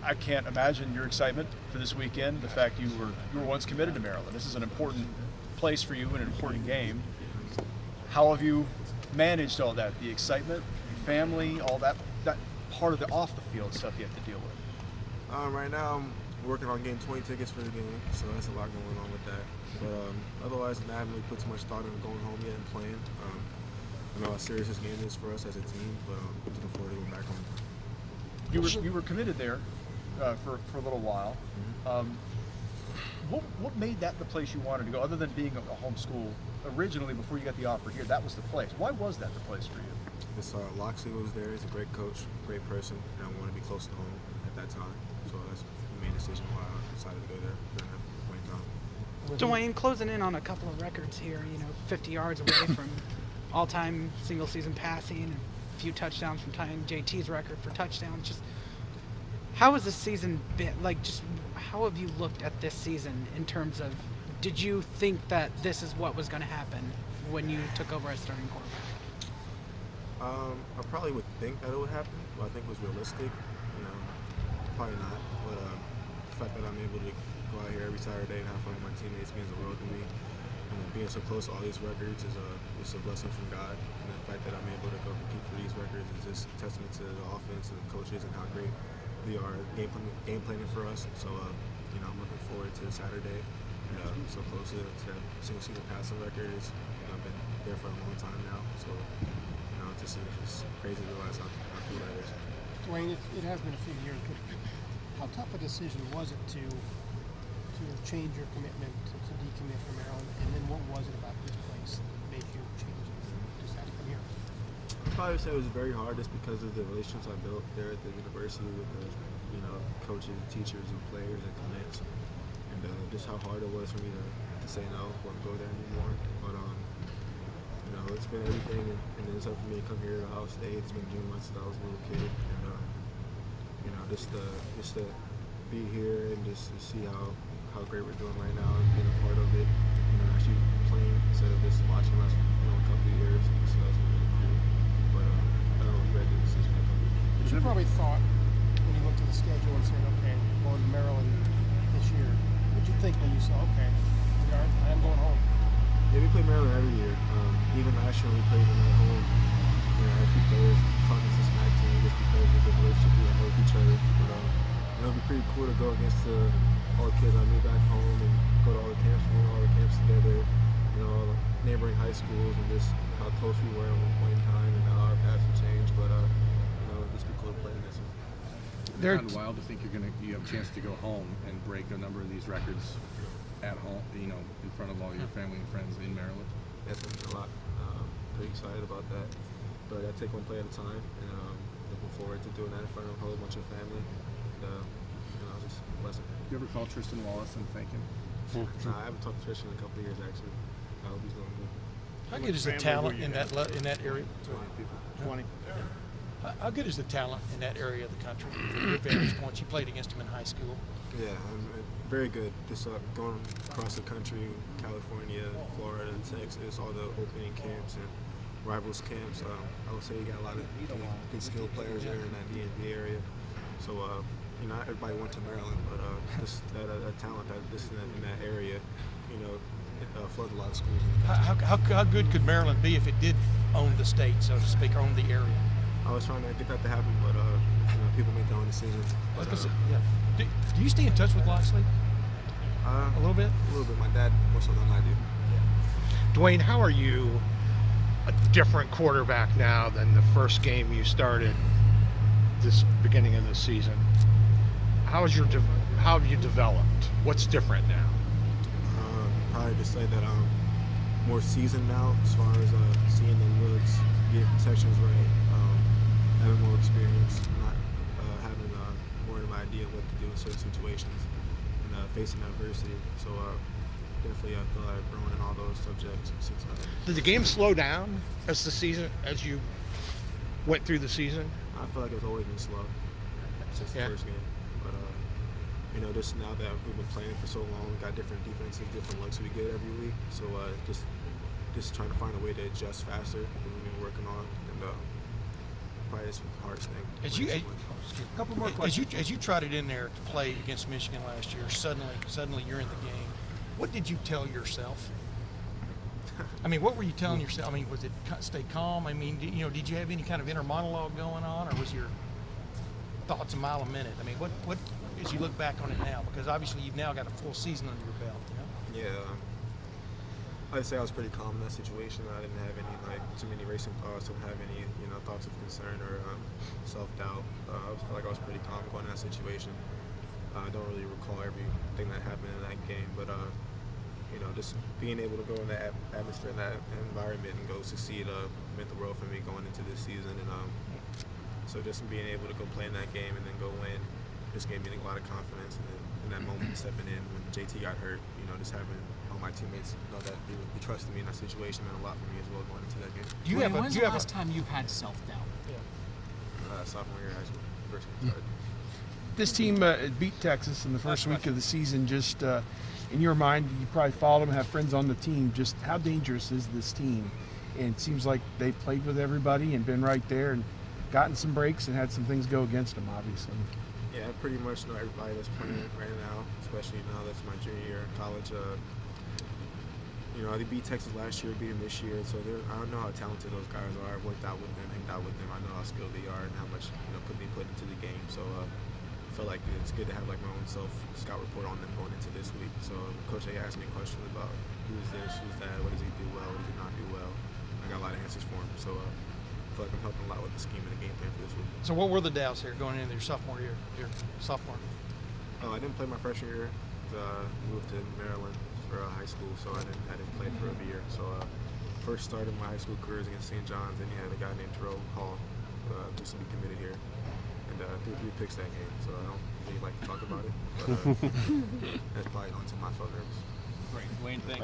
I can't imagine your excitement for this weekend. The fact you were once committed to Maryland. This is an important place for you and an important game. How have you managed all that? The excitement, your family, all that part of the off the field stuff you have to deal with. Right now I'm working on getting 20 tickets for the game, so that's a lot going on with that. But otherwise, I haven't really put too much thought into going home yet and playing. I know how serious this game is for us as a team, but I'm looking forward to going back home. You were committed there for a little while. Mm-hmm. What made that the place you wanted to go, other than being a home school originally before you got the offer here? That was the place. Why was that the place for you? It's Loxley was there. He's a great coach, great person, and I wanted to be close to home at that time. So that's the main decision why I decided to go there during that point in time. Dwayne, closing in on a couple of records here, 50 yards away from all-time single-season passing, and a few touchdowns from tying JT's record for touchdowns. Just how has this season been? Just how have you looked at this season in terms of, did you think that this is what was going to happen when you took over as starting quarterback? I probably would think that it would happen, but I think it was realistic. Probably not. But the fact that I'm able to go out here every Saturday and have fun with my teammates means the world to me. And being so close to all these records is a blessing from God. And the fact that I'm able to go compete for these records is just a testament to the offense and the coaches and how great they are game planning for us. So I'm looking forward to Saturday. And so close to that single season passing record is I've been there for a long time now. So it's just crazy to realize how cool that is. Dwayne, it has been a few years, but how tough a decision was it to change your commitment to decommit from Maryland, and then what was it about this place that made you change it? Just had to come here. I'd probably say it was very hard just because of the relationships I built there at the university with the coaches, teachers, and players and commits, and just how hard it was for me to say no, wouldn't go there anymore. But it's been everything, and then it's up for me to come here to Ohio State. It's been a dream since I was a little kid, and just to be here and just to see how great we're doing right now and being a part of it, actually playing instead of just watching us, a couple of years. So that's been really cool. But I don't regret the decision I made. But you probably thought when you looked at the schedule and said, okay, I'm going to Maryland this year. What did you think when you said, okay, I am going home? Yeah, we play Maryland every year. Even last year we played them at home. A few players talking to smack to me just because of the relationship we have with each other. But it'll be pretty cool to go against all the kids I knew back home and go to all the camps together, all the neighboring high schools, and just how close we were at one point in time and how our paths have changed. But it'll just be cool to play in this one. It's kind of wild to think you have a chance to go home and break a number of these records at home, in front of all your family and friends in Maryland. That's a lot. Pretty excited about that. But I take one play at a time, and looking forward to doing that in front of a whole bunch of family. And, just a blessing. Do you ever call Tristan Wallace and thank him? Nah, I haven't talked to Tristan in a couple of years actually. I hope he's doing good. How good is the talent in that area? 20. How good is the talent in that area of the country? From your vantage point, you played against him in high school. Yeah, very good. Just going across the country, California, Florida, Texas, all the opening camps and rivals camps. I would say you got a lot of good skilled players there in that DMV area. So, not everybody went to Maryland, but just that talent in that area, it flooded a lot of schools. How good could Maryland be if it did own the state, so to speak, or own the area? I was trying to get that to happen, but people make their own decisions. But, do you stay in touch with Loxley? A little bit? A little bit. My dad more so than I do. Dwayne, how are you a different quarterback now than the first game you started this beginning of the season? How have you developed? What's different now? Probably to say that I'm more seasoned now as far as seeing the looks, getting protections right, having more experience, not having more of an idea of what to do in certain situations, and facing adversity. So definitely I feel like I've grown in all those subjects since Did the game slow down as you went through the season? I feel like it's always been slow since the first game. But just now that we've been playing for so long, we got different defenses, different looks we get every week. So just trying to find a way to adjust faster, that we've been working on, and probably just the hardest thing. As you, Couple more as you trotted in there to play against Michigan last year, suddenly you're in the game. What did you tell yourself? I mean, what were you telling yourself? I mean, was it stay calm? I mean, did you have any kind of inner monologue going on, or was your thoughts a mile a minute? I mean, what as you look back on it now, because obviously you've now got a full season under your belt. You know? Yeah, I'd say I was pretty calm in that situation. I didn't have any too many racing thoughts. Didn't have any thoughts of concern or self-doubt. I feel like I was pretty calm going in that situation. I don't really recall everything that happened in that game, but just being able to go in that atmosphere, in that environment, and go succeed meant the world for me going into this season. And so just being able to go play in that game and then go win, just gave me a lot of confidence. And then in that moment, stepping in when JT got hurt, just having all my teammates know that they trusted me in that situation meant a lot for me as well going into that game. When's the last time you've had self-doubt? Sophomore year of high school, first year started. This team beat Texas in the first week of the season. Just in your mind, you probably followed them, have friends on the team. Just how dangerous is this team? And it seems like they've played with everybody and been right there and gotten some breaks and had some things go against them, obviously. Yeah, I pretty much know everybody that's playing right now, especially now that's my junior year in college. They beat Texas last year, beat them this year, so I don't know how talented those guys are. I've worked out with them, hanged out with them. I know how skilled they are and how much could be put into the game. So I feel like it's good to have like my own self-scout report on them going into this week. So Coach A asked me questions about who is this, who's that, what does he do well, what does he not do well. I got a lot of answers for him. So I feel like I'm helping a lot with the scheme and the game plan for this week. So what were the doubts here going into your sophomore year? I didn't play my freshman year. I moved to Maryland for high school, so I didn't play for a year. So first started my high school career against St. John's, and you had a guy named Terrell Hall just to be committed here, and threw 3 picks that game. So I don't really like to talk about it, but that's probably the only time I felt nervous. Great, Wayne, thank you.